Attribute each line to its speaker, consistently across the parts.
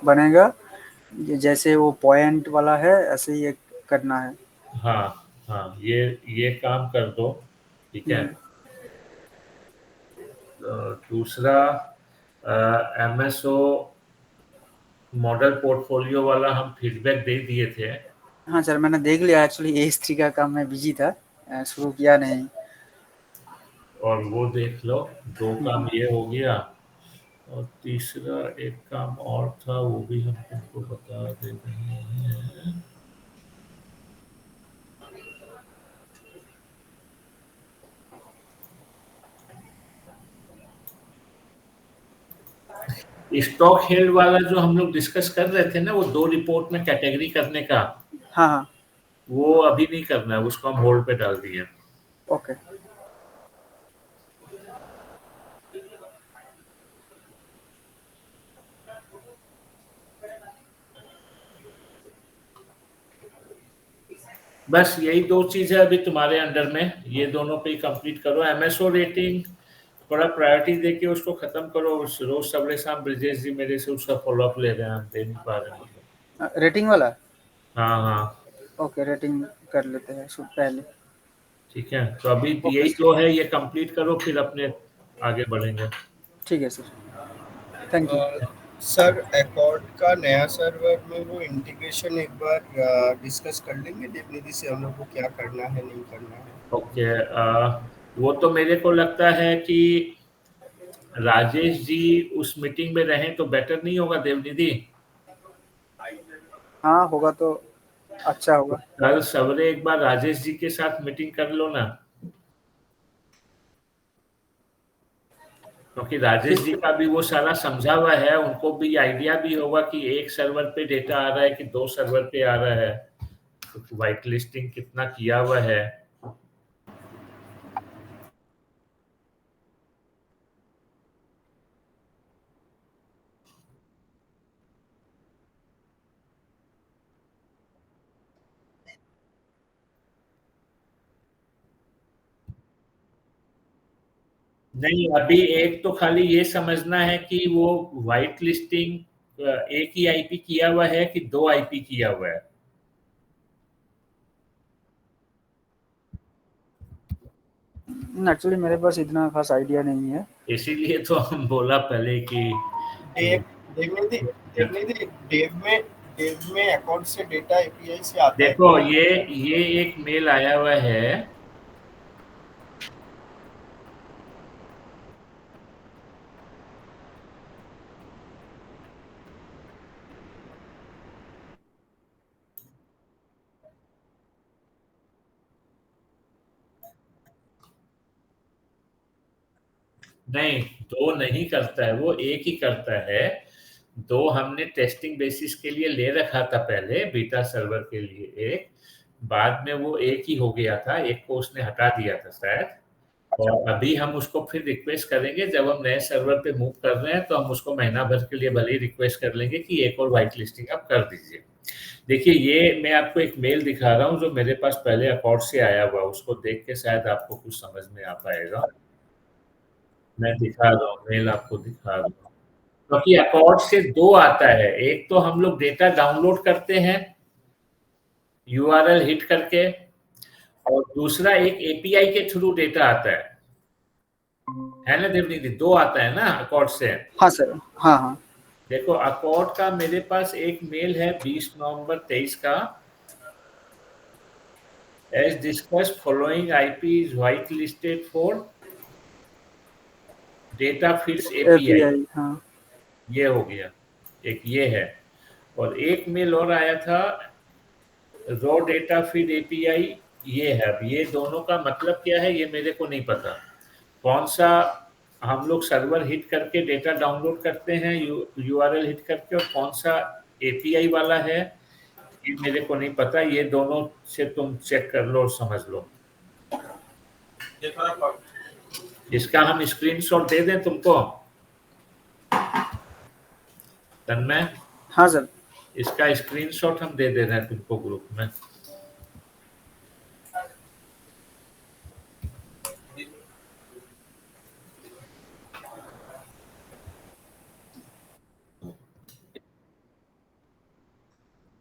Speaker 1: बनेगा, जैसे वो पॉइंट वाला है ऐसे ही एक करना है।
Speaker 2: हाँ हाँ, ये काम कर दो, ठीक है।
Speaker 1: हम्म,
Speaker 2: दूसरा एमएसओ मॉडल पोर्टफोलियो वाला हम फीडबैक दे दिए थे।
Speaker 1: हाँ सर, मैंने देख लिया। एक्चुअली AS3 का काम मैं बिजी था, शुरू किया नहीं।
Speaker 2: और वो देख लो, दो काम
Speaker 1: हम्म,
Speaker 2: ये हो गया। और तीसरा एक काम और था, वो भी हम तुमको बता दे रहे हैं। स्टॉक हेल्ड वाला जो हम लोग डिस्कस कर रहे थे ना, वो 2 रिपोर्ट में कैटेगरी करने का,
Speaker 1: हाँ हाँ,
Speaker 2: वो अभी नहीं करना है, उसको हम होल्ड पे डाल दिए।
Speaker 1: ओके।
Speaker 2: बस यही 2 चीज़ है अभी तुम्हारे अंडर में, ये दोनों पे ही कंप्लीट करो। एमएसओ रेटिंग थोड़ा प्रायोरिटी देके उसको खत्म करो। रोज सवेरे शाम ब्रिजेश जी मेरे से उसका फॉलोअप ले रहे हैं, हम दे नहीं पा रहे हैं मतलब।
Speaker 1: रेटिंग वाला?
Speaker 2: हाँ हाँ,
Speaker 1: ओके, रेटिंग कर लेते हैं पहले।
Speaker 2: ठीक है। तो अभी
Speaker 1: ओके
Speaker 2: यही
Speaker 1: सर।
Speaker 2: 2 है, ये कंप्लीट करो, फिर अपने आगे बढ़ेंगे।
Speaker 1: ठीक है सर, थैंक यू।
Speaker 2: ठीक।
Speaker 3: सर अकॉर्ड का नया सर्वर में वो इंटीग्रेशन एक बार डिस्कस कर लेंगे देवनिधि से, हम लोग को क्या करना है नहीं करना है।
Speaker 2: ओके, वो तो मेरे को लगता है कि राजेश जी उस मीटिंग में रहें तो बेटर नहीं होगा देवनिधि?
Speaker 1: हाँ, होगा तो अच्छा
Speaker 2: तो
Speaker 1: होगा।
Speaker 2: कल सवेरे एक बार राजेश जी के साथ मीटिंग कर लो ना, क्योंकि राजेश
Speaker 1: ठीक
Speaker 2: जी
Speaker 1: है।
Speaker 2: का भी वो सारा समझा हुआ है, उनको भी आइडिया भी होगा कि एक सर्वर पे डेटा आ रहा है कि 2 सर्वर पे आ रहा है, तो व्हाइट लिस्टिंग कितना किया हुआ है। नहीं, अभी एक तो खाली ये समझना है कि वो व्हाइट लिस्टिंग एक ही आईपी किया हुआ है कि 2 आईपी किया हुआ है।
Speaker 1: एक्चुअली मेरे पास इतना खास आइडिया नहीं है।
Speaker 2: इसीलिए तो हम बोला पहले कि
Speaker 3: डेव देवनिधि देवनिधि डेव में अकॉर्ड से डेटा एपीआई से आता है
Speaker 2: देखो,
Speaker 3: कि नहीं आता है।
Speaker 2: ये एक मेल आया हुआ है। नहीं, 2 नहीं करता है, वो एक ही करता है। 2 हमने टेस्टिंग बेसिस के लिए ले रखा था पहले, बीटा सर्वर के लिए एक, बाद में वो एक ही हो गया था, एक को उसने हटा दिया था शायद। और अभी हम उसको फिर रिक्वेस्ट करेंगे, जब हम नए सर्वर पे मूव कर रहे हैं तो हम उसको महीना भर के लिए भले ही रिक्वेस्ट कर लेंगे कि एक और व्हाइट लिस्टिंग आप कर दीजिए। देखिए, ये मैं आपको एक मेल दिखा रहा हूँ जो मेरे पास पहले अकॉर्ड से आया हुआ, उसको देख के शायद आपको कुछ समझ में आ पाएगा। मैं दिखा रहा हूँ, मेल आपको दिखा रहा हूँ। क्योंकि अकॉर्ड से 2 आता है, एक तो हम लोग डेटा डाउनलोड करते हैं यूआरएल हिट करके, और दूसरा एक एपीआई के थ्रू डेटा आता है ना देवनीति? 2 आता है ना अकॉर्ड से।
Speaker 1: हाँ सर, हाँ हाँ।
Speaker 2: देखो, अकॉर्ड का मेरे पास एक मेल है 20 नवंबर 23 का। As discuss following IP is white listed for data feeds API.
Speaker 1: API, हाँ।
Speaker 2: ये हो गया, एक ये है। और एक मेल और आया था, रॉ डेटा फीड एपीआई, ये है। अब ये दोनों का मतलब क्या है ये मेरे को नहीं पता। कौन सा हम लोग सर्वर हिट करके डेटा डाउनलोड करते हैं यूआरएल हिट करके, और कौन सा एपीआई वाला है, ये मेरे को नहीं पता। ये दोनों से तुम चेक कर लो और समझ लो। इसका हम स्क्रीनशॉट दे दें तुमको तन्मय?
Speaker 1: हाँ सर।
Speaker 2: इसका स्क्रीनशॉट हम दे दे रहे हैं तुमको ग्रुप में।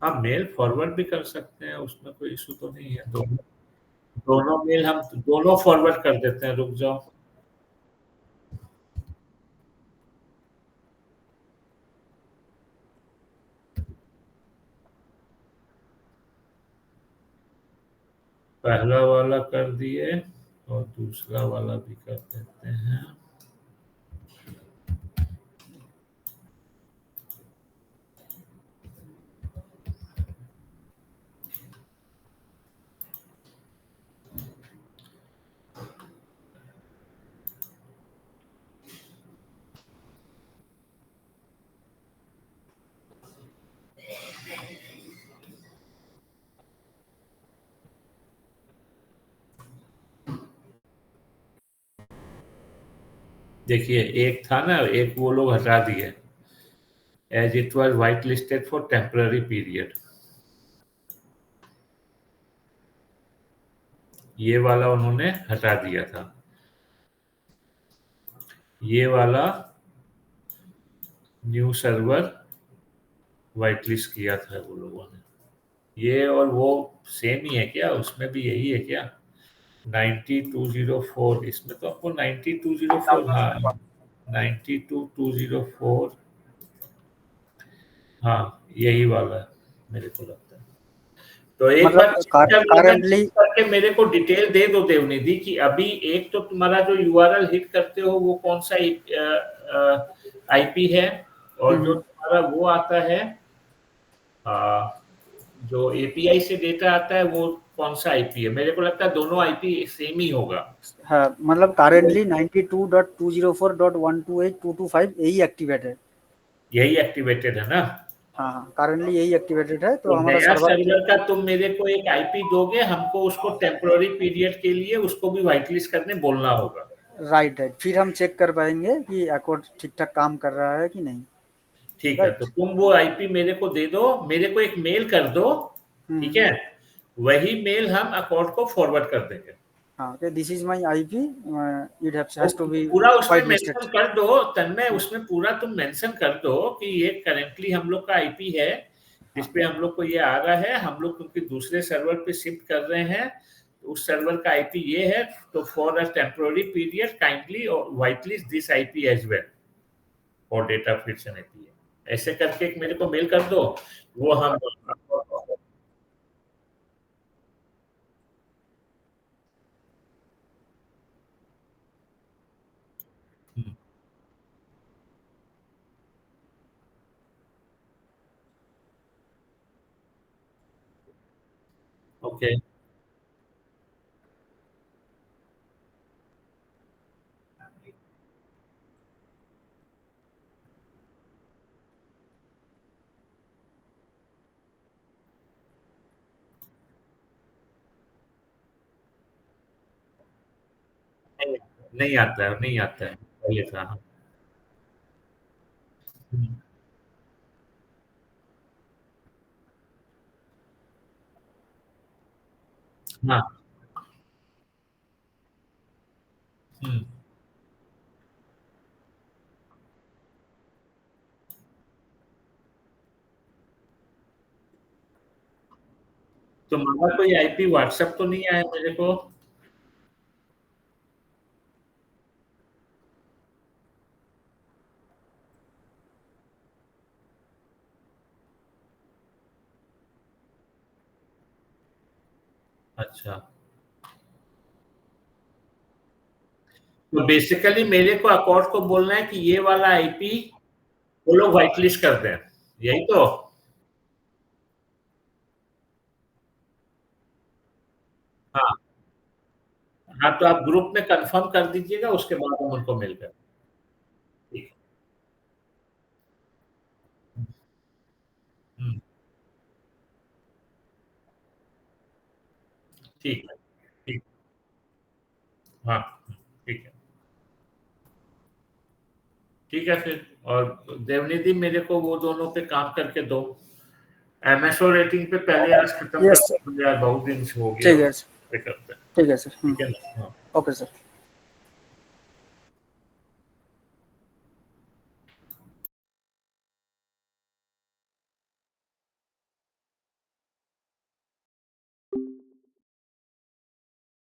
Speaker 2: हाँ, मेल फॉरवर्ड भी कर सकते हैं, उसमें कोई इशू तो नहीं है। दोनों मेल हम दोनों फॉरवर्ड कर देते हैं। रुक जाओ, पहला वाला कर दिए और दूसरा वाला भी कर देते हैं। देखिए, एक था ना, एक वो लोग हटा दिए, as it was white listed for temporary period. ये वाला उन्होंने हटा दिया था, ये वाला न्यू सर्वर व्हाइट लिस्ट किया था वो लोगों ने। ये और वो सेम ही है क्या? उसमें भी यही है क्या? 92204, इसमें तो आपको 92204, हाँ 92204, हाँ यही वाला है मेरे को लगता है। तो एक बार
Speaker 1: मतलब
Speaker 2: चेक कर लेना,
Speaker 1: करेंटली
Speaker 2: चेक करके मेरे को डिटेल दे दो देवनिधि कि अभी एक तो तुम्हारा जो यूआरएल हिट करते हो वो कौन सा आईपी है, और जो तुम्हारा वो आता है जो एपीआई से डेटा आता है वो कौन सा आईपी है। मेरे को लगता है दोनों आईपी सेम ही होगा।
Speaker 1: हाँ, मतलब करेंटली 92.204.128.225 यही एक्टिवेट है।
Speaker 2: यही एक्टिवेटेड है ना?
Speaker 1: हाँ हाँ, करेंटली यही एक्टिवेटेड है। तो
Speaker 2: तो
Speaker 1: हमारा
Speaker 2: नया
Speaker 1: सर्वर
Speaker 2: सर्वर का तुम मेरे को एक आईपी दोगे, हमको उसको टेम्पोररी पीरियड के लिए उसको भी व्हाइट लिस्ट करने बोलना होगा।
Speaker 1: राइट है, फिर हम चेक कर पाएंगे कि अकाउंट ठीक ठाक काम कर रहा है कि नहीं।
Speaker 2: ठीक है, तो
Speaker 1: राइट।
Speaker 2: तुम वो आईपी मेरे को दे दो, मेरे को एक मेल कर दो, ठीक है, वही मेल हम अकाउंट को फॉरवर्ड कर देंगे।
Speaker 1: हाँ, okay, this is my IP, it has to be
Speaker 2: पूरा उसमें
Speaker 1: whitelisted।
Speaker 2: मेंशन कर दो तन्मय, उसमें पूरा तुम मेंशन कर दो कि ये करेंटली हम लोग का आईपी है जिस पे हम लोग को ये आ रहा है, हम लोग क्योंकि दूसरे सर्वर पे शिफ्ट कर रहे हैं, उस सर्वर का आईपी ये है, तो for a temporary period kindly white list this IP as well और डेटा फ्रिक्शन आईपी है। ऐसे करके एक मेरे को मेल कर दो, वो हम ओके नहीं आता है, नहीं आता है, पहले था। हाँ, तो मामा कोई आईपी व्हाट्सएप तो नहीं आया मेरे को? अच्छा, तो बेसिकली मेरे को अकाउंट को बोलना है कि ये वाला आईपी वो लोग व्हाइट लिस्ट कर दें, यही तो? हाँ हाँ, तो आप ग्रुप में कंफर्म कर दीजिएगा, उसके बाद हम उनको मेल कर। ठीक हम्म, ठीक है, ठीक, हाँ ठीक है, ठीक है फिर। और देवनिधि मेरे को वो दोनों पे काम करके दो। एमएसओ रेटिंग पे पहले आज खत्म
Speaker 1: यस
Speaker 2: करते हैं यार, बहुत दिन से हो गया।
Speaker 1: ठीक है,
Speaker 2: पे करते हैं,
Speaker 1: ठीक है सर।
Speaker 2: ठीक है ना? हाँ।
Speaker 1: Okay sir.